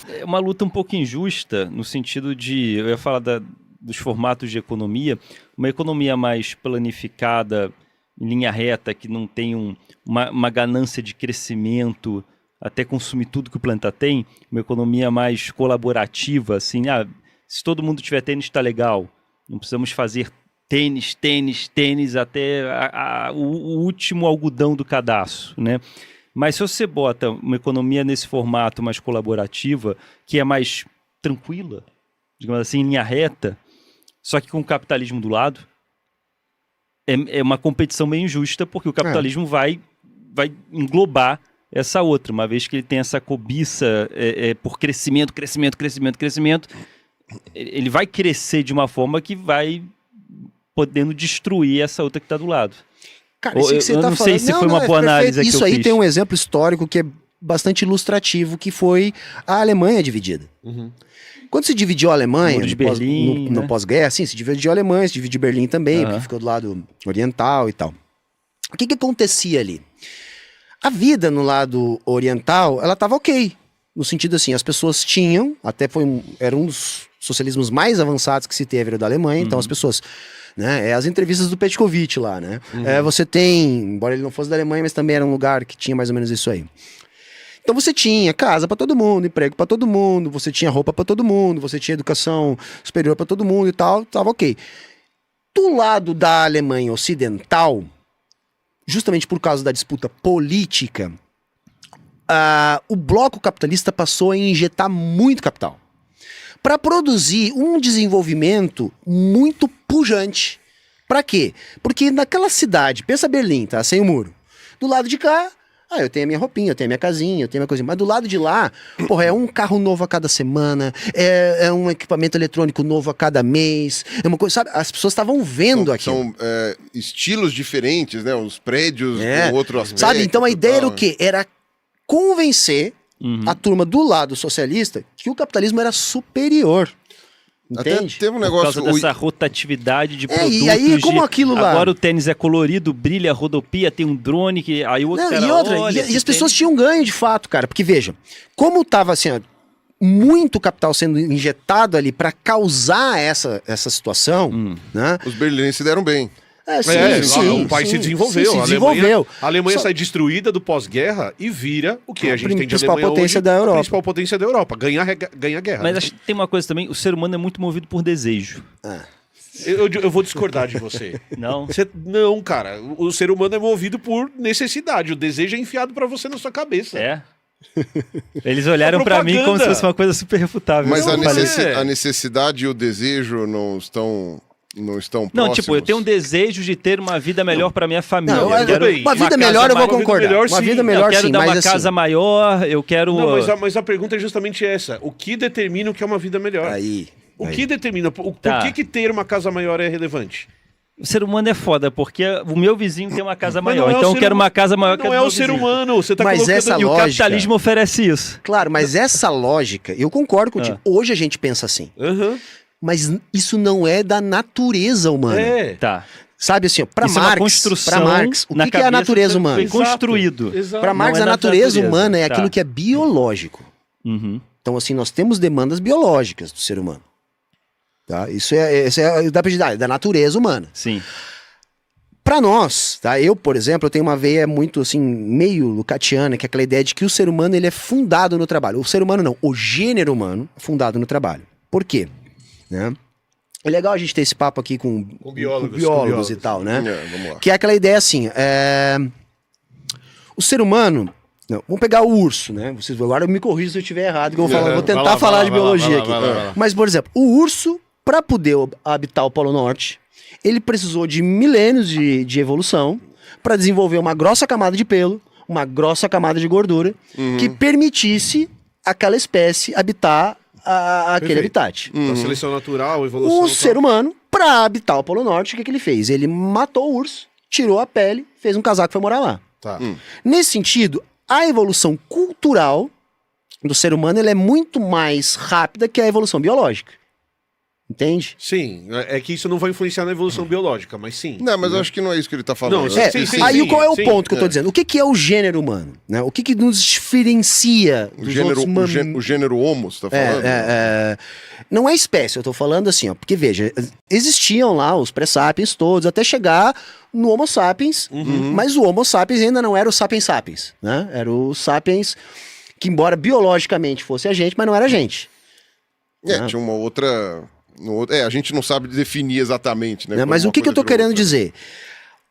É uma luta um pouco injusta, no sentido de, eu ia falar dos formatos de economia, uma economia mais planificada, em linha reta, que não tem uma ganância de crescimento, até consumir tudo que o planeta tem, uma economia mais colaborativa, assim, se todo mundo tiver tênis, está legal, não precisamos fazer tênis até o último algodão do cadastro, né? Mas se você bota uma economia nesse formato mais colaborativa, que é mais tranquila, digamos assim, em linha reta, só que com o capitalismo do lado, é uma competição meio injusta, porque o capitalismo vai englobar essa outra, uma vez que ele tem essa cobiça por crescimento, ele vai crescer de uma forma que vai podendo destruir essa outra que está do lado. Cara, isso que você tá não falando... sei se foi uma boa análise aqui. Isso aí tem um exemplo histórico que é bastante ilustrativo, que foi a Alemanha dividida. Uhum. Quando se dividiu a Alemanha, Muro de Berlim, no pós-guerra, sim, se dividiu a Alemanha, se dividiu Berlim também, porque ficou do lado oriental e tal. O que acontecia ali? A vida no lado oriental, ela estava ok. No sentido assim, as pessoas tinham, era um dos socialismos mais avançados que se teve era da Alemanha, então as pessoas... Né? As entrevistas do Petkovic lá, né? Você tem, embora ele não fosse da Alemanha, mas também era um lugar que tinha mais ou menos isso aí. Então você tinha casa para todo mundo, emprego para todo mundo, você tinha roupa para todo mundo, você tinha educação superior para todo mundo e tal, tava ok. Do lado da Alemanha Ocidental, justamente por causa da disputa política, o bloco capitalista passou a injetar muito capital para produzir um desenvolvimento muito pujante. Para quê? Porque naquela cidade, pensa Berlim, tá? Sem o muro. Do lado de cá, eu tenho a minha roupinha, eu tenho a minha casinha, eu tenho a minha coisinha. Mas do lado de lá, porra, é um carro novo a cada semana, é um equipamento eletrônico novo a cada mês, é uma coisa, sabe? As pessoas estavam vendo aquilo. São estilos diferentes, né? Os prédios com outro aspecto. Sabe? Então a ideia era o quê? Era convencer a turma do lado socialista que o capitalismo era superior. Entende? Até teve um Por negócio... causa dessa rotatividade de produtos. E aí, como aquilo lá... Agora o tênis é colorido, brilha, rodopia, tem um drone, aí o outro e as pessoas tinham ganho de fato, cara. Porque veja, como tava assim, muito capital sendo injetado ali para causar essa situação, né? Os berlinenses se deram bem. O país se desenvolveu. Se desenvolveu. A Alemanha sai destruída do pós-guerra e vira o que a gente tem de principal Alemanha potência hoje, da Europa. A principal potência da Europa. Ganha guerra. Mas acho que tem uma coisa também, o ser humano é muito movido por desejo. Eu vou discordar de você. Não? Não, cara. O ser humano é movido por necessidade. O desejo é enfiado pra você na sua cabeça. É? Eles olharam pra mim como se fosse uma coisa super refutável. Mas Não, a necessidade e o desejo não estão próximos. Não, tipo, eu tenho um desejo de ter uma vida melhor pra minha família. Não, eu quero uma vida melhor eu vou concordar. Uma vida melhor, eu quero sim, dar uma mas casa maior, eu quero... Não, mas a pergunta é justamente essa. O que determina o que é uma vida melhor? O que determina? Por que ter uma casa maior é relevante? O ser humano é foda, porque o meu vizinho tem uma casa Mas maior, então eu quero uma casa maior que a do Não é meu o ser vizinho. humano, você tá Mas colocando... essa E o lógica... capitalismo oferece isso. Claro, mas essa lógica, eu concordo contigo. Hoje a gente pensa assim. Mas isso não é da natureza humana. Tá. Sabe assim, para Isso é uma Marx, construção o na que é a natureza humana? Foi construído. Para Marx, a natureza humana é aquilo que é biológico. Então, assim, nós temos demandas biológicas do ser humano. Tá? Isso é da natureza humana. Sim. Para nós, tá? Eu, por exemplo, eu tenho uma veia muito, assim, meio lucatiana, que é aquela ideia de que o ser humano ele é fundado no trabalho. O ser humano não, o gênero humano é fundado no trabalho. Por quê? Né? É legal a gente ter esse papo aqui com biólogos e tal, né? Vamos lá. Que é aquela ideia assim, o ser humano... Não, vamos pegar o urso, né? Vocês agora me corrijam se eu estiver errado, que eu vou tentar falar de biologia aqui. Mas, por exemplo, o urso, para poder habitar o Polo Norte, ele precisou de milênios de evolução para desenvolver uma grossa camada de pelo, uma grossa camada de gordura, que permitisse aquela espécie habitar aquele habitat. Então, seleção natural, evolução... O ser humano, para habitar o Polo Norte, o que ele fez? Ele matou o urso, tirou a pele, fez um casaco e foi morar lá. Tá. Nesse sentido, a evolução cultural do ser humano ela é muito mais rápida que a evolução biológica. Entende? Sim, é que isso não vai influenciar na evolução biológica, mas sim. Não, mas eu acho que não é isso que ele tá falando. Não, né? Aí qual é o ponto que eu tô dizendo? O que é o gênero humano? Né? O que nos diferencia dos outros o gênero homo, você tá falando? Não é espécie, eu tô falando assim, ó, porque veja, existiam lá os pré-sapiens todos, até chegar no Homo sapiens, mas o Homo sapiens ainda não era o sapiens sapiens, né? Era o sapiens que, embora biologicamente fosse a gente, mas não era a gente. Tinha uma outra... a gente não sabe definir exatamente, né? Mas o que eu tô querendo dizer?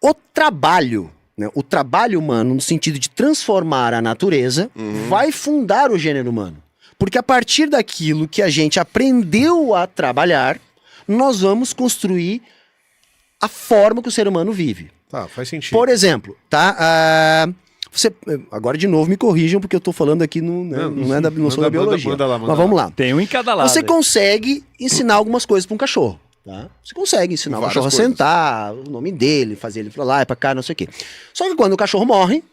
O trabalho, né, o trabalho humano, no sentido de transformar a natureza, vai fundar o gênero humano. Porque a partir daquilo que a gente aprendeu a trabalhar, nós vamos construir a forma que o ser humano vive. Tá, faz sentido. Por exemplo, tá? Agora de novo me corrijam, porque eu tô falando aqui, não sou da biologia. Manda lá. Vamos lá. Tem um em cada lado. Você consegue ensinar algumas coisas para um cachorro. Tá? Você consegue ensinar o cachorro a sentar, o nome dele, fazer ele pra lá e pra cá, não sei o quê. Só que quando o cachorro morre,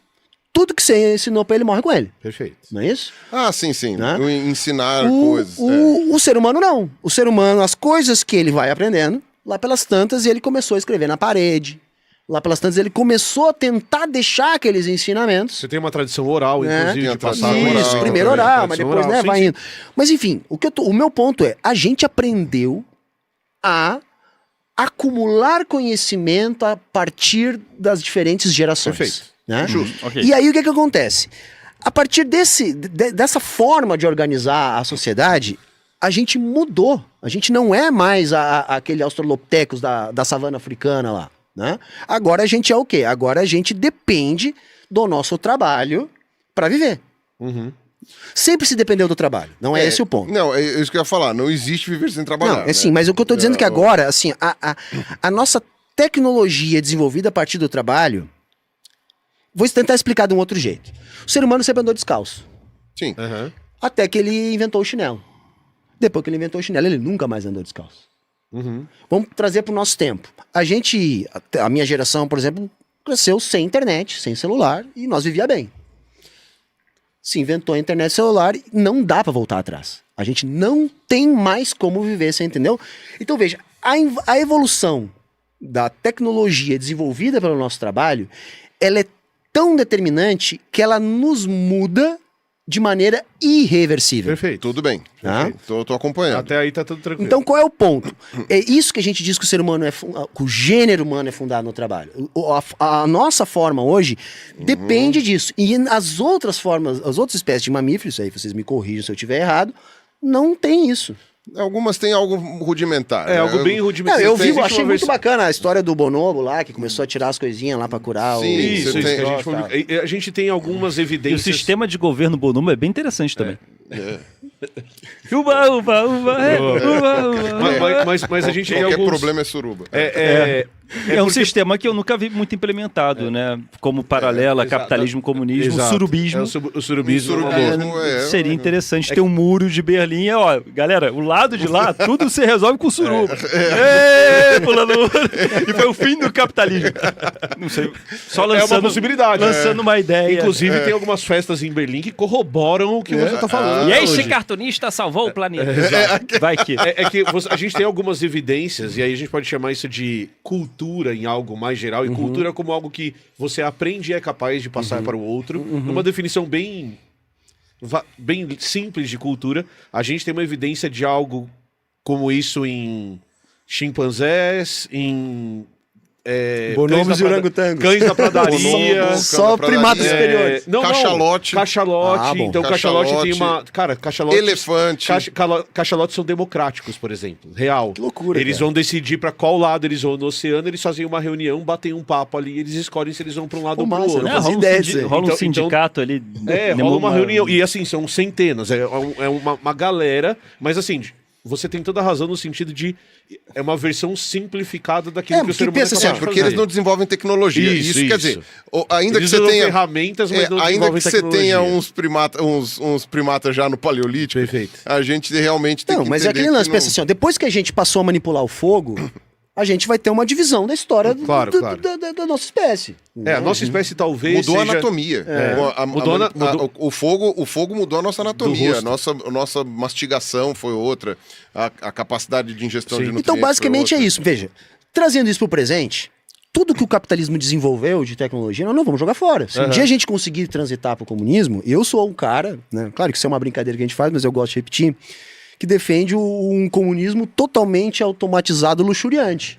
tudo que você ensinou pra ele morre com ele. Perfeito. Não é isso? Ah, sim. Né? Ensinar coisas. O ser humano não. O ser humano, as coisas que ele vai aprendendo, lá pelas tantas, ele começou a escrever na parede. Lá pelas tantas, ele começou a tentar deixar aqueles ensinamentos. Você tem uma tradição oral, inclusive, de passar isso, primeiro oral, mas depois vai indo. Mas enfim, o meu ponto é, a gente aprendeu a acumular conhecimento a partir das diferentes gerações. Perfeito. Né? Justo. Ok. E aí o que acontece? A partir dessa forma de organizar a sociedade, a gente mudou. A gente não é mais aquele australopithecus da savana africana lá. Né? Agora a gente é o quê? Agora a gente depende do nosso trabalho para viver. Sempre se dependeu do trabalho. Não é esse o ponto. Não, é isso que eu ia falar. Não existe viver sem trabalhar. Não, é sim, mas o que eu tô dizendo é que agora, assim, a nossa tecnologia desenvolvida a partir do trabalho, vou tentar explicar de um outro jeito. O ser humano sempre andou descalço. Sim. Até que ele inventou o chinelo. Depois que ele inventou o chinelo, ele nunca mais andou descalço. Vamos trazer para o nosso tempo. A minha geração, por exemplo, cresceu sem internet, sem celular, e nós vivia bem. Se inventou a internet celular, não dá para voltar atrás. A gente não tem mais como viver, você entendeu? Então veja, a evolução da tecnologia desenvolvida pelo nosso trabalho, ela é tão determinante que ela nos muda de maneira irreversível. Perfeito. Tudo bem. Tá? Tô acompanhando. Até aí tá tudo tranquilo. Então qual é o ponto? É isso que a gente diz que o ser humano que o gênero humano é fundado no trabalho. A nossa forma hoje depende disso. E as outras formas, as outras espécies de mamíferos, aí vocês me corrijam se eu estiver errado, não tem isso. Algumas têm algo rudimentar. Algo bem rudimentar. Achei muito bacana a história do bonobo lá, que começou a tirar as coisinhas lá pra curar Sim, Isso, a gente tem algumas E evidências. o sistema de governo bonobo é bem interessante também. Uba, uba, uba, uba. Mas a gente tem Qualquer alguns... problema é suruba. É um sistema que eu nunca vi muito implementado, né? Como paralela, capitalismo, comunismo, Exato. surubismo. O surubismo. Seria interessante ter um muro de Berlim. Ó, galera, o lado de lá, tudo se resolve com suruba. Pulando muro. E foi o fim do capitalismo. Não sei. Só lançando, uma possibilidade. Lançando uma ideia. Inclusive, tem algumas festas em Berlim que corroboram o que você tá falando. E este cartunista salvou o planeta. Vai que. É que a gente tem algumas evidências, e aí a gente pode chamar isso de cultura em algo mais geral, e cultura como algo que você aprende e é capaz de passar para o outro. Uma definição bem simples de cultura. A gente tem uma evidência de algo como isso em chimpanzés, em bonobos e orangotangos. Cães da pradaria. Só primatas superiores. Cachalote. Cachalote. Então, cachalote tem uma... Cara, cachalote... Elefante. Cachalotes são democráticos, por exemplo. Real. Que loucura, Eles vão decidir pra qual lado eles vão no oceano, eles fazem uma reunião, batem um papo ali, eles escolhem se eles vão pra um lado ou pro massa, outro. não fazia ideia disso aí. Rola um sindicato ali. Rola uma reunião. E assim, são centenas. É uma galera. Mas assim, você tem toda a razão no sentido de... É uma versão simplificada daquilo que o ser humano pensa assim, porque eles não desenvolvem tecnologia. Isso quer dizer, ainda eles que você tenha ferramentas, mas não ainda que você tecnologia. tenha uns primatas já no paleolítico, Perfeito. a gente realmente tem que mas é entender aquele lance, que pensa assim, ó, depois que a gente passou a manipular o fogo, a gente vai ter uma divisão da história Claro. da nossa espécie. A nossa espécie talvez mudou seja... a anatomia. O fogo mudou a nossa anatomia. A nossa mastigação foi outra. A capacidade de ingestão de nutrientes. Então, basicamente é isso. Veja, trazendo isso para o presente, tudo que o capitalismo desenvolveu de tecnologia, nós não vamos jogar fora. Se um dia a gente conseguir transitar para o comunismo, eu sou um cara, né? Claro que isso é uma brincadeira que a gente faz, mas eu gosto de repetir, que defende um comunismo totalmente automatizado, luxuriante.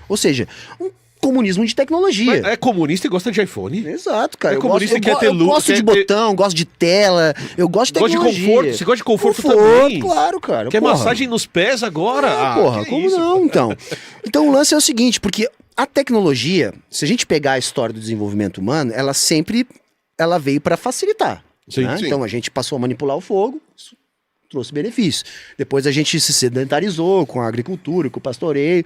Ou seja, um comunismo de tecnologia. Mas é comunista e gosta de iPhone? Exato, cara. É comunista e quer ter luz. Eu gosto de botão, gosto de tela, eu gosto de tecnologia. Gosta de conforto? Você gosta de conforto também? Claro, cara. Quer massagem nos pés agora? Porra, como isso? não, então? Então o lance é o seguinte, porque a tecnologia, se a gente pegar a história do desenvolvimento humano, ela veio para facilitar. Sim, né? sim. Então a gente passou a manipular o fogo, isso trouxe benefícios. Depois a gente se sedentarizou com a agricultura, com o pastoreio,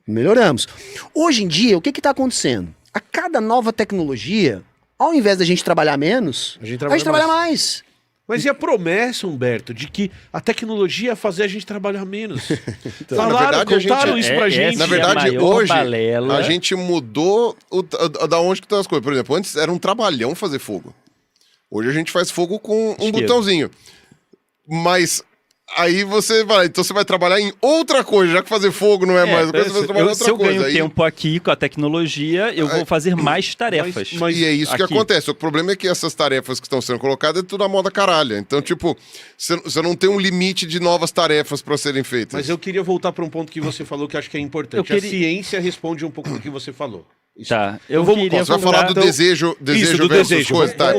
melhoramos. Hoje em dia, o que está acontecendo? A cada nova tecnologia, ao invés da gente trabalhar menos, a gente trabalha mais. Mas e a promessa, Humberto, de que a tecnologia ia fazer a gente trabalhar menos? Então, Contaram isso pra gente. Na verdade, hoje, balela. a gente mudou da onde que estão as coisas. Por exemplo, antes era um trabalhão fazer fogo. Hoje a gente faz fogo com um botãozinho. Mas aí você vai trabalhar em outra coisa, já que fazer fogo não é mais coisa, você vai trabalhar em outra se eu coisa. ganho tempo aqui com a tecnologia, eu vou fazer mais tarefas. E é isso que aqui. acontece. O problema é que essas tarefas que estão sendo colocadas é tudo a moda caralha. Então, tipo, você não tem um limite de novas tarefas para serem feitas. Mas eu queria voltar para um ponto que você falou que eu acho que é importante. A ciência responde um pouco do que você falou. Tá, Você vai falar do desejo do versus desejo. coisa, tá?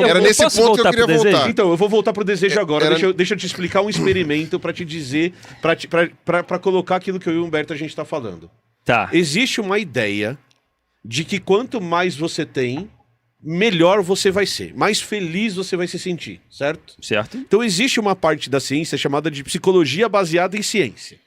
Era nesse posso ponto que eu voltar queria pro desejo? voltar. Então, eu vou voltar pro desejo agora. Deixa eu te explicar um experimento pra te dizer, pra colocar aquilo que eu e o Humberto a gente tá falando. Tá. Existe uma ideia de que quanto mais você tem, melhor você vai ser. Mais feliz você vai se sentir, certo? Certo. Então existe uma parte da ciência chamada de psicologia baseada em ciência.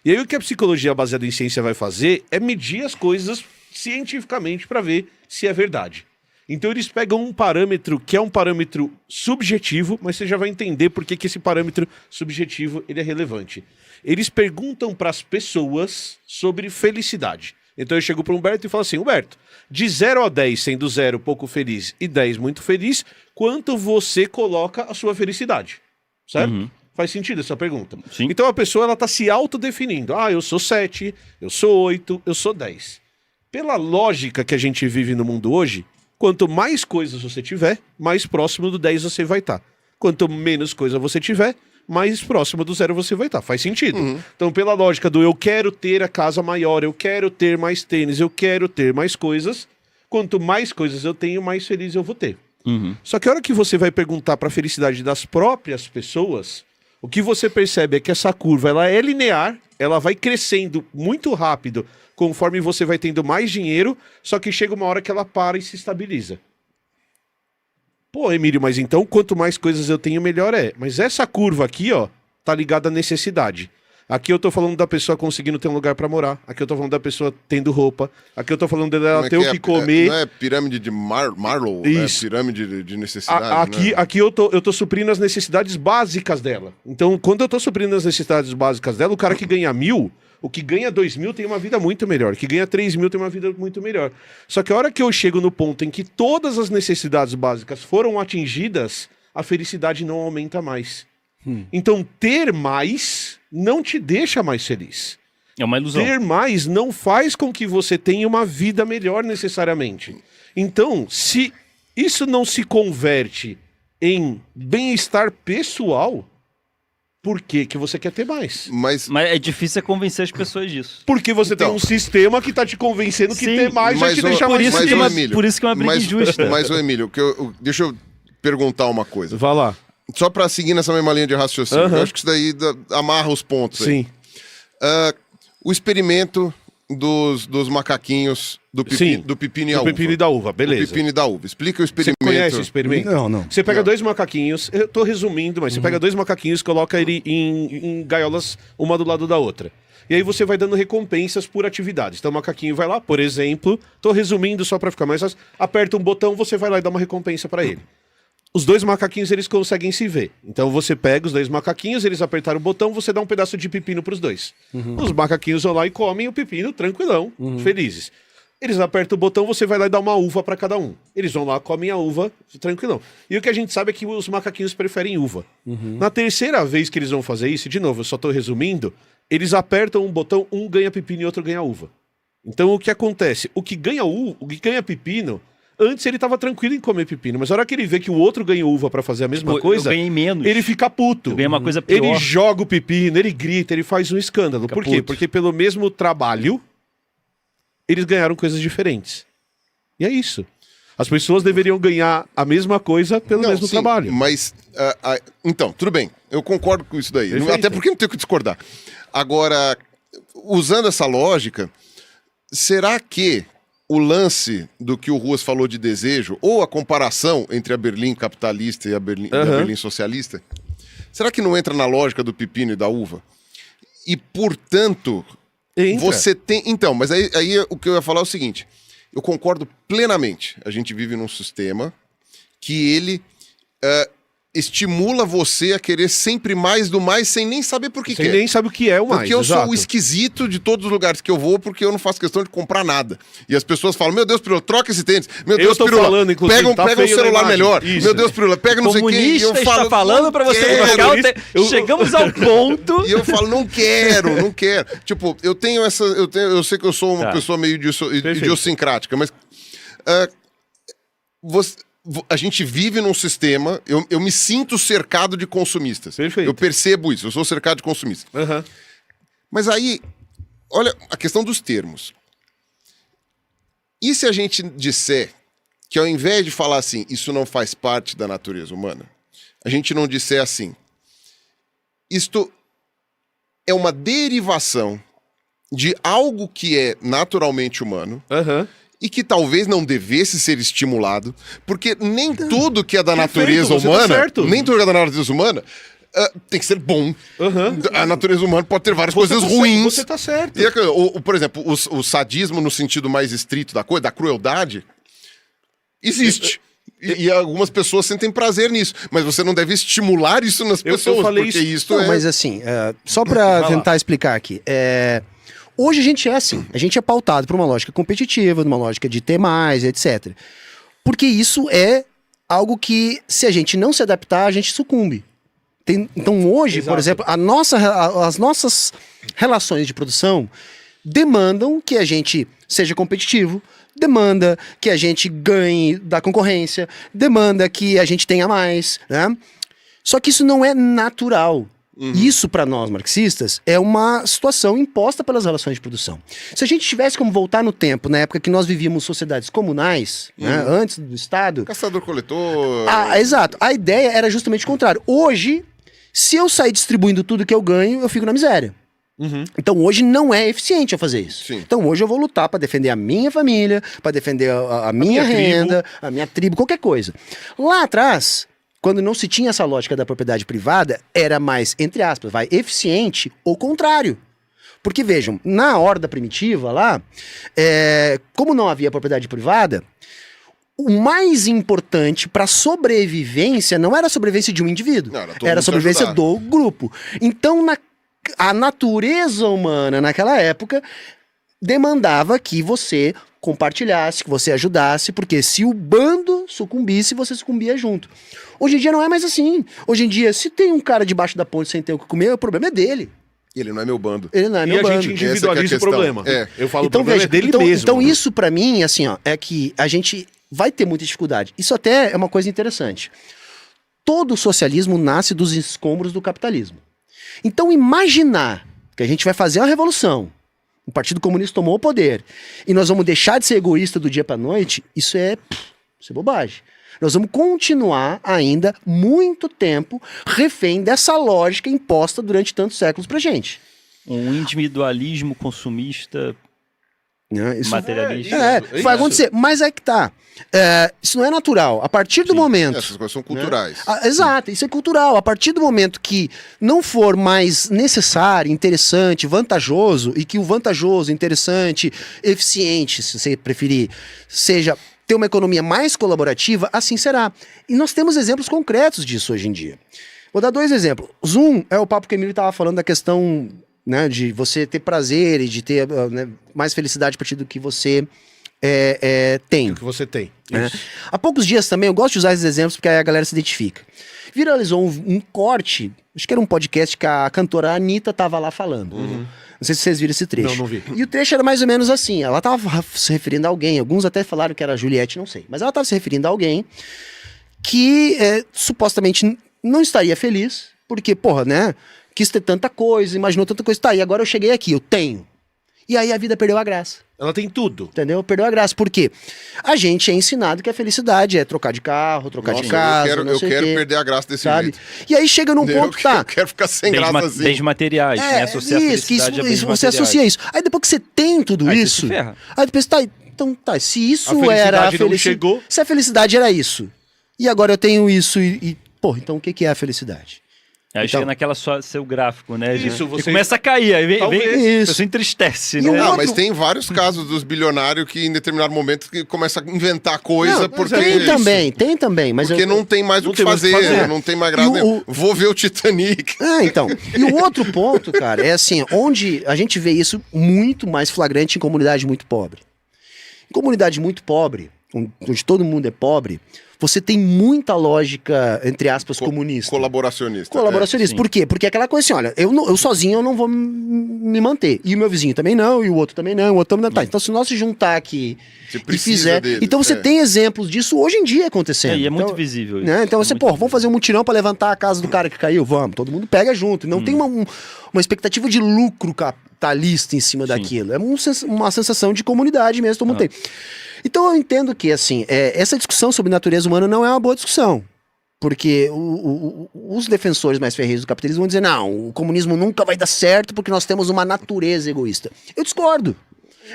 E aí o que a psicologia baseada em ciência vai fazer é medir as coisas cientificamente para ver se é verdade. Então eles pegam um parâmetro que é um parâmetro subjetivo, mas você já vai entender por que esse parâmetro subjetivo ele é relevante. Eles perguntam para as pessoas sobre felicidade. Então eu chego para o Humberto e falo assim, Humberto, de 0 a 10, sendo 0 pouco feliz e 10 muito feliz, quanto você coloca a sua felicidade? Certo? Uhum. Faz sentido essa pergunta? Sim. Então a pessoa está se autodefinindo. Eu sou 7, eu sou 8, eu sou 10. Pela lógica que a gente vive no mundo hoje, quanto mais coisas você tiver, mais próximo do 10 você vai estar. Quanto menos coisa você tiver, mais próximo do 0 você vai estar. Faz sentido. Uhum. Então, pela lógica do eu quero ter a casa maior, eu quero ter mais tênis, eu quero ter mais coisas, quanto mais coisas eu tenho, mais feliz eu vou ter. Uhum. Só que a hora que você vai perguntar para a felicidade das próprias pessoas, o que você percebe é que essa curva ela é linear, ela vai crescendo muito rápido conforme você vai tendo mais dinheiro, só que chega uma hora que ela para e se estabiliza. Pô, Emílio, mas então quanto mais coisas eu tenho, melhor é. Mas essa curva aqui, ó, tá ligada à necessidade. Aqui eu tô falando da pessoa conseguindo ter um lugar pra morar. Aqui eu tô falando da pessoa tendo roupa. Aqui eu tô falando dela ter o que comer. Não é pirâmide de Marlow, Isso. Né? Pirâmide de necessidade. Aqui eu tô suprindo as necessidades básicas dela. Então, quando eu tô suprindo as necessidades básicas dela, o cara que ganha 1.000, o que ganha 2.000 tem uma vida muito melhor. O que ganha 3.000 tem uma vida muito melhor. Só que a hora que eu chego no ponto em que todas as necessidades básicas foram atingidas, a felicidade não aumenta mais. Então, ter mais não te deixa mais feliz. É uma ilusão. Ter mais não faz com que você tenha uma vida melhor necessariamente. Então, se isso não se converte em bem-estar pessoal, por que você quer ter mais? Mas é difícil convencer as pessoas disso. Porque você tem um sistema que tá te convencendo que ter mais vai te deixar mais feliz. Por isso que é uma briga injusta. Mas, Emílio, deixa eu perguntar uma coisa. Vá lá. Só pra seguir nessa mesma linha de raciocínio. Eu acho que isso daí amarra os pontos aí. Sim. O experimento dos macaquinhos do pepino e a uva. Do pepino e da uva, beleza. Do pepino e da uva. Explica o experimento. Você conhece o experimento? Não. Você pega dois macaquinhos, eu tô resumindo, mas você pega dois macaquinhos e coloca ele em gaiolas, uma do lado da outra. E aí você vai dando recompensas por atividades. Então o macaquinho vai lá, por exemplo, tô resumindo só pra ficar mais fácil, aperta um botão, você vai lá e dá uma recompensa pra ele. os dois macaquinhos eles conseguem se ver. Então você pega os dois macaquinhos, eles apertaram o botão, você dá um pedaço de pepino pros dois. Os macaquinhos vão lá e comem o pepino tranquilão, felizes. Eles apertam o botão, você vai lá e dá uma uva pra cada um. Eles vão lá, comem a uva, tranquilão. E o que a gente sabe é que os macaquinhos preferem uva. Na terceira vez que eles vão fazer isso, de novo, eu só tô resumindo, eles apertam um botão, um ganha pepino e outro ganha uva. Então o que acontece? O que ganha pepino, antes ele tava tranquilo em comer pepino, mas na hora que ele vê que o outro ganha uva pra fazer a mesma coisa, eu ganhei menos. ele fica puto. Eu ganhei uma coisa pior. Ele joga o pepino, ele grita, ele faz um escândalo. Por quê? puto. Porque pelo mesmo trabalho, eles ganharam coisas diferentes. E é isso. As pessoas deveriam ganhar a mesma coisa pelo mesmo trabalho. Mas, então, tudo bem. Eu concordo com isso daí. Perfeito. Até porque não tenho que discordar. Agora, usando essa lógica, será que o lance do que o Ruas falou de desejo, ou a comparação entre a Berlim capitalista e a Berlim socialista, será que não entra na lógica do pepino e da uva? E, portanto, Entra. você tem... Então, mas aí o que eu ia falar é o seguinte, eu concordo plenamente. A gente vive num sistema que ele estimula você a querer sempre mais do mais sem nem saber por que Você quer. nem sabe o que é o mais. Porque eu exato. sou o esquisito de todos os lugares que eu vou, porque eu não faço questão de comprar nada. E as pessoas falam, meu Deus, Pirula, troca esse tênis. Meu Deus, tô Pirula, falando, inclusive, pega um tá feio na celular imagem. melhor. Isso. Meu Deus, Pirula, pega não sei o quê. E Comunista eu está falo, falando não pra você quero. trocar o tênis. Chegamos ao ponto... E eu falo, não quero. Tipo, eu tenho essa... Eu sei que eu sou uma pessoa meio idiosincrática, mas... a gente vive num sistema... Eu me sinto cercado de consumistas. Perfeito. Eu percebo isso. Eu sou cercado de consumistas. Mas aí... Olha a questão dos termos. E se a gente disser que ao invés de falar assim, isso não faz parte da natureza humana, a gente não disser assim, isto é uma derivação de algo que é naturalmente humano e que talvez não devesse ser estimulado, porque nem tudo que é da natureza você tá humana, certo. nem tudo que é da natureza humana tem que ser bom. A natureza humana pode ter várias coisas tá ruins. Você tá certo. E, por exemplo, o sadismo no sentido mais estrito da coisa, da crueldade, existe. E algumas pessoas sentem prazer nisso. Mas você não deve estimular isso nas pessoas, falei porque isso. isso Não, é... mas assim, só pra tentar explicar aqui. Hoje a gente é assim, a gente é pautado por uma lógica competitiva, numa lógica de ter mais, etc. Porque isso é algo que, se a gente não se adaptar, a gente sucumbe. Então hoje, por exemplo, as nossas relações de produção demandam que a gente seja competitivo, demanda que a gente ganhe da concorrência, demanda que a gente tenha mais, né? Só que isso não é natural. Isso, para nós marxistas, é uma situação imposta pelas relações de produção. Se a gente tivesse como voltar no tempo, na época que nós vivíamos sociedades comunais, né, antes do Estado... Caçador-coletor... exato. A ideia era justamente o contrário. Hoje, se eu sair distribuindo tudo que eu ganho, eu fico na miséria. Então hoje não é eficiente eu fazer isso. Sim. Então hoje eu vou lutar para defender a minha família, para defender a minha renda, a minha tribo, qualquer coisa. Lá atrás, quando não se tinha essa lógica da propriedade privada, era mais, entre aspas, eficiente ou contrário. Porque vejam, na horda primitiva lá, como não havia propriedade privada, o mais importante para a sobrevivência não era a sobrevivência de um indivíduo, era a sobrevivência do grupo. Então, a natureza humana naquela época demandava que você compartilhasse, que você ajudasse, porque se o bando sucumbisse, você sucumbia junto. Hoje em dia não é mais assim. Hoje em dia, se tem um cara debaixo da ponte sem ter o que comer, o problema é dele. Ele não é meu bando. Ele não é meu E a bando. gente individualiza o problema. Eu falo, Então, o problema veja, é dele então, mesmo. então isso pra mim, assim, ó, é que a gente vai ter muita dificuldade. Isso até é uma coisa interessante. Todo socialismo nasce dos escombros do capitalismo. Então imaginar que a gente vai fazer uma revolução, o Partido Comunista tomou o poder, e nós vamos deixar de ser egoísta do dia pra noite, isso é bobagem. Nós vamos continuar ainda muito tempo refém dessa lógica imposta durante tantos séculos pra gente. Um individualismo consumista, Isso materialista. vai acontecer, mas é que tá. Isso não é natural. A partir do momento... Essas coisas são culturais. Exato, isso é cultural. A partir do momento que não for mais necessário, interessante, vantajoso, e que o vantajoso, interessante, eficiente, se você preferir, seja ter uma economia mais colaborativa, assim será. E nós temos exemplos concretos disso hoje em dia. Vou dar 2 exemplos. Zoom é o papo que o Emílio estava falando da questão, né, de você ter prazer e de ter né, mais felicidade a partir do que você tem. O que você tem. Isso. Há poucos dias também, eu gosto de usar esses exemplos porque aí a galera se identifica. Viralizou um corte, acho que era um podcast que a cantora Anitta tava lá falando. Não sei se vocês viram esse trecho. Não vi. E o trecho era mais ou menos assim, ela tava se referindo a alguém, alguns até falaram que era a Juliette, não sei. Mas ela tava se referindo a alguém que supostamente não estaria feliz, porque, porra, né, quis ter tanta coisa, imaginou tanta coisa. Tá, e agora eu cheguei aqui, eu tenho. E aí a vida perdeu a graça. Ela tem tudo. Entendeu? Perdeu a graça. Por quê? A gente é ensinado que a felicidade é trocar de carro, trocar de casa, eu quero perder a graça desse jeito. E aí chega num ponto, tá? Eu quero ficar sem graça assim. Bens materiais, né? Associar isso, felicidade a bens você materiais. associa isso. Aí depois que você tem tudo Aí você isso, se ferra. aí depois tá, então tá, se isso A felicidade era a não felicidade, chegou. se a felicidade era isso, e agora eu tenho isso pô, então o que é a felicidade? Aí Então- chega naquela seu gráfico, né? Isso, E você- começa a cair, aí vem Isso. a pessoa entristece, E né? o Não, outro- mas tem vários casos dos bilionários que em determinado momento que começa a inventar coisa Não, porque tem também, mas porque não tem mais o que fazer, não tem mais graça E nenhuma. Vou ver o Titanic. Então. E o outro ponto, cara, é assim, onde a gente vê isso muito mais flagrante em comunidade muito pobre. Em comunidade muito pobre, onde todo mundo é pobre, você tem muita lógica, entre aspas, comunista. Colaboracionista. Colaboracionista. sim. Por quê? Porque é aquela coisa assim, olha, eu sozinho eu não vou me manter. E o meu vizinho também não, e o outro também não, o outro também não. Tá, então se nós se juntar aqui Você e precisa fizer... deles, Então você tem exemplos disso hoje em dia acontecendo. E é muito Então, visível isso. né? Então você, É pô, muito vamos fazer um mutirão pra levantar a casa do cara que caiu? Vamos, todo mundo pega junto. Não tem uma expectativa de lucro capitalista em cima daquilo. É uma sensação de comunidade mesmo, todo mundo tem. Então eu entendo que, assim, essa discussão sobre natureza humana não é uma boa discussão. Porque os defensores mais ferrenhos do capitalismo vão dizer, não, o comunismo nunca vai dar certo porque nós temos uma natureza egoísta. Eu discordo.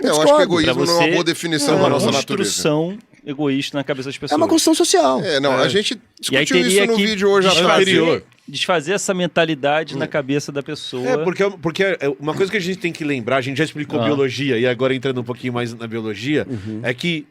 Eu acho que egoísmo Pra não é uma você, boa definição é da uma nossa natureza. construção egoísta na cabeça das pessoas. É uma construção social. Não, a gente E aí discutiu teria isso no que vídeo hoje atrás. anterior. desfazer essa mentalidade na cabeça da pessoa. Porque uma coisa que a gente tem que lembrar, a gente já explicou biologia, e agora entrando um pouquinho mais na biologia, é que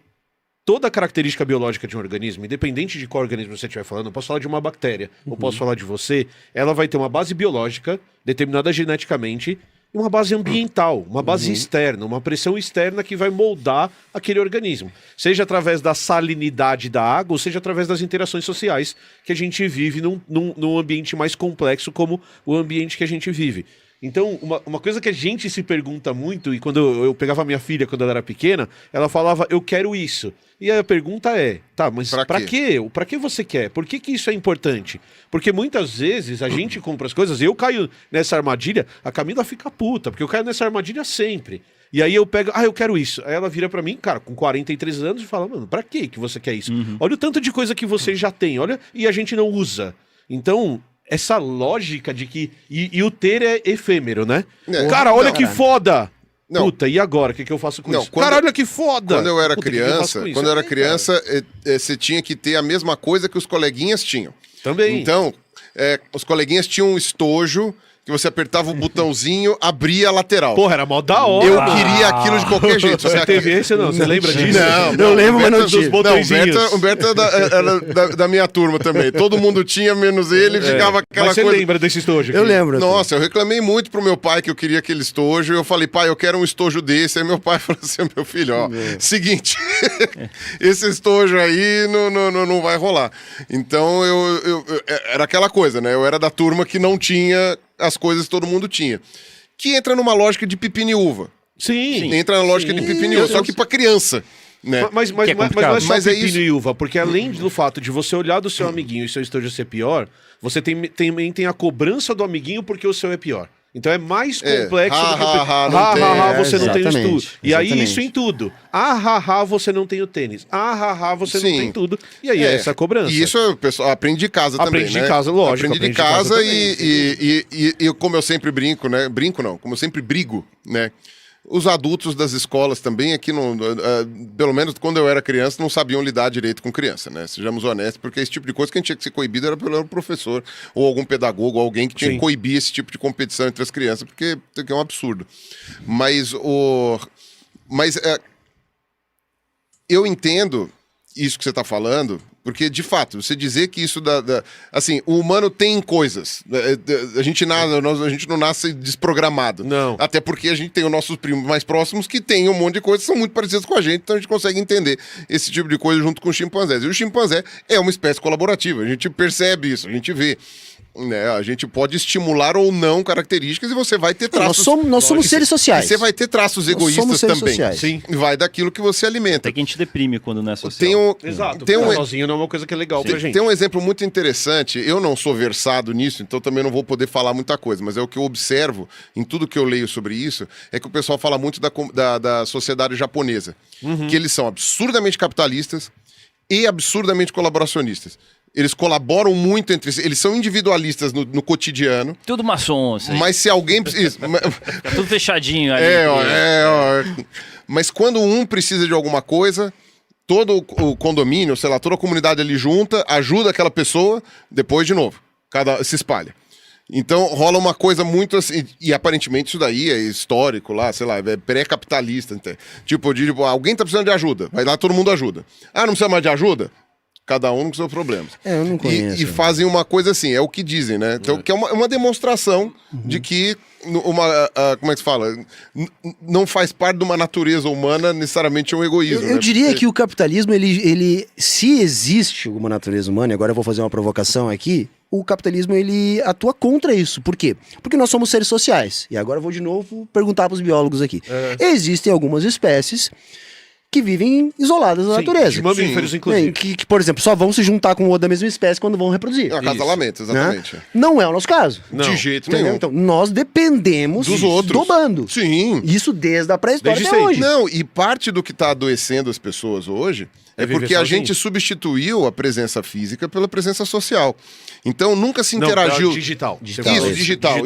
toda característica biológica de um organismo, independente de qual organismo você estiver falando, eu posso falar de uma bactéria, ou posso falar de você, ela vai ter uma base biológica, determinada geneticamente, e uma base ambiental, uma base externa, uma pressão externa que vai moldar aquele organismo. Seja através da salinidade da água, ou seja através das interações sociais que a gente vive num ambiente mais complexo como o ambiente que a gente vive. Então, uma coisa que a gente se pergunta muito, e quando eu pegava minha filha quando ela era pequena, ela falava, eu quero isso. E a pergunta é, tá, mas pra quê? Pra que você quer? Por que isso é importante? Porque muitas vezes a gente compra as coisas, eu caio nessa armadilha, a Camila fica puta, porque eu caio nessa armadilha sempre. E aí eu pego, eu quero isso. Aí ela vira pra mim, cara, com 43 anos, e fala, mano, pra que você quer isso? Olha o tanto de coisa que você já tem, olha, e a gente não usa. Então, essa lógica de que... E o ter é efêmero, né? Cara, olha que foda! Não. Puta, e agora? O que eu faço com Não, isso? quando- Cara, olha que foda! Quando eu era Puta, o que eu faço criança, com isso? quando eu era Aí, criança, você tinha que ter a mesma coisa que os coleguinhas tinham. Também. Então, os coleguinhas tinham um estojo que você apertava o botãozinho, abria a lateral. Porra, era mó da hora! Eu queria aquilo de qualquer jeito. Você teve esse ou não? Você lembra disso? Eu lembro, mas não Humberto- tive. Não, Humberto era da minha turma também. Todo mundo tinha, menos ele, ficava aquela Mas você coisa... lembra desse estojo? Eu lembro. Nossa, eu reclamei muito pro meu pai que eu queria aquele estojo. E eu falei, pai, eu quero um estojo desse. Aí meu pai falou assim, meu filho, ó, seguinte, esse estojo aí não vai rolar. Então, era aquela coisa, né? Eu era da turma que não tinha as coisas que todo mundo tinha. Que entra numa lógica de pepino e uva. Sim. Entra na lógica de pepino e uva, só que pra criança, né? Mas Que é não é complicado. só Mas é pepino isso. e uva, porque além do fato de você olhar do seu amiguinho e seu estojo ser pior, você também tem a cobrança do amiguinho porque o seu é pior. Então é mais complexo do que... você não tem o exatamente, estudo. E aí exatamente. isso em tudo. Você não tem o tênis. Você não Sim. tem tudo. E aí é essa cobrança. E isso o pessoal aprende de casa também, Aprende de né? casa, lógico, Aprende de aprende de casa casa também, e como eu sempre brinco, né? Brinco não, como eu sempre brigo, né? Os adultos das escolas também aqui, pelo menos quando eu era criança, não sabiam lidar direito com criança, né? Sejamos honestos, porque esse tipo de coisa que a gente tinha que ser coibido era pelo professor, ou algum pedagogo, ou alguém que tinha que coibir esse tipo de competição entre as crianças, porque é um absurdo. Mas eu entendo isso que você está falando, porque, de fato, você dizer que isso assim, o humano tem coisas. A gente não nasce desprogramado. Não. Até porque a gente tem os nossos primos mais próximos que têm um monte de coisas que são muito parecidas com a gente, então a gente consegue entender esse tipo de coisa junto com os chimpanzés. E o chimpanzé é uma espécie colaborativa, a gente percebe isso, a gente vê. Né? A gente pode estimular ou não características e você vai ter traços... Nós somos seres sociais. E você vai ter traços egoístas também. Sociais. Sim. Vai daquilo que você alimenta. Até que a gente deprime quando não é social. Exato. Tem Sozinho não é uma coisa que é legal pra gente. Tem um exemplo muito interessante. Eu não sou versado nisso, então também não vou poder falar muita coisa, mas é o que eu observo em tudo que eu leio sobre isso, é que o pessoal fala muito da sociedade japonesa. Que eles são absurdamente capitalistas e absurdamente colaboracionistas. Eles colaboram muito entre si, eles são individualistas no cotidiano. Tudo maçom, assim. Mas se alguém precisa... Tá tudo fechadinho ali. Mas quando um precisa de alguma coisa, todo o condomínio, sei lá, toda a comunidade ali junta, ajuda aquela pessoa, depois de novo, se espalha. Então rola uma coisa muito assim, e aparentemente isso daí é histórico lá, sei lá, é pré-capitalista. Tipo, alguém tá precisando de ajuda, vai lá, todo mundo ajuda. Ah, não precisa mais de ajuda? Cada um com seus problemas. Eu não conheço. E fazem uma coisa assim, é o que dizem, né? Então, que é uma demonstração de que como é que se fala? Não faz parte de uma natureza humana necessariamente um egoísmo. Eu diria que o capitalismo, ele se existe alguma natureza humana, e agora eu vou fazer uma provocação aqui, o capitalismo ele atua contra isso. Por quê? Porque nós somos seres sociais. E agora eu vou de novo perguntar para os biólogos aqui. Existem algumas espécies que vivem isoladas da natureza. De mamíferos, inclusive. Que, por exemplo, só vão se juntar com o outro da mesma espécie quando vão reproduzir. É um acasalamento, exatamente. Né? Não é o nosso caso. Não. De jeito Entendeu? nenhum. Então, nós dependemos Dos outros. do bando. Sim. Isso desde a pré-história Desde até sempre. hoje. Não, e parte do que está adoecendo as pessoas hoje é viver porque a sozinho. gente substituiu a presença física pela presença social. Então nunca se interagiu... Digital. Isso, digital.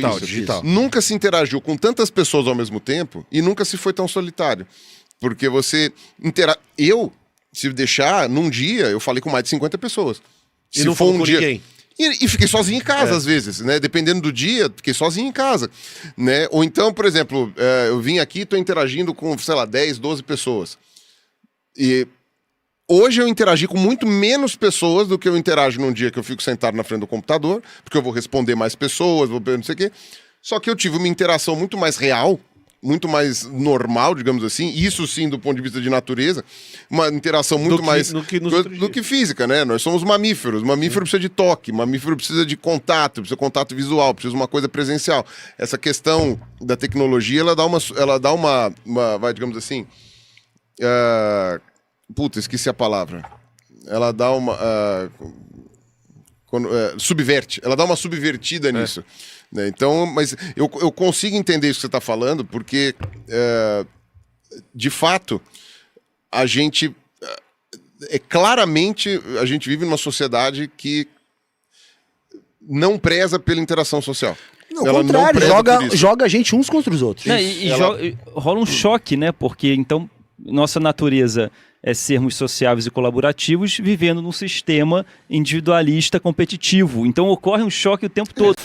Nunca se interagiu com tantas pessoas ao mesmo tempo e nunca se foi tão solitário. Porque você... se deixar, num dia, eu falei com mais de 50 pessoas. E não falou com ninguém. E fiquei sozinho em casa, às vezes, né? Dependendo do dia, fiquei sozinho em casa, né? Ou então, por exemplo, eu vim aqui e estou interagindo com, sei lá, 10, 12 pessoas. E hoje eu interagi com muito menos pessoas do que eu interajo num dia que eu fico sentado na frente do computador, porque eu vou responder mais pessoas, vou não sei o quê. Só que eu tive uma interação muito mais real, muito mais normal, digamos assim, isso sim do ponto de vista de natureza, uma interação muito mais do que física, né? Nós somos mamíferos, mamífero precisa de toque, mamífero precisa de contato, precisa de contato visual, precisa de uma coisa presencial. Essa questão da tecnologia, ela dá uma digamos assim, esqueci a palavra. Ela dá uma subverte, ela dá uma subvertida nisso. Né? Então, mas eu consigo entender isso que você está falando, porque, de fato, a gente... claramente, a gente vive numa sociedade que não preza pela interação social. Não, ao contrário, joga a gente uns contra os outros. Rola um choque, né? Porque, então, nossa natureza é sermos sociáveis e colaborativos vivendo num sistema individualista competitivo. Então, ocorre um choque o tempo todo.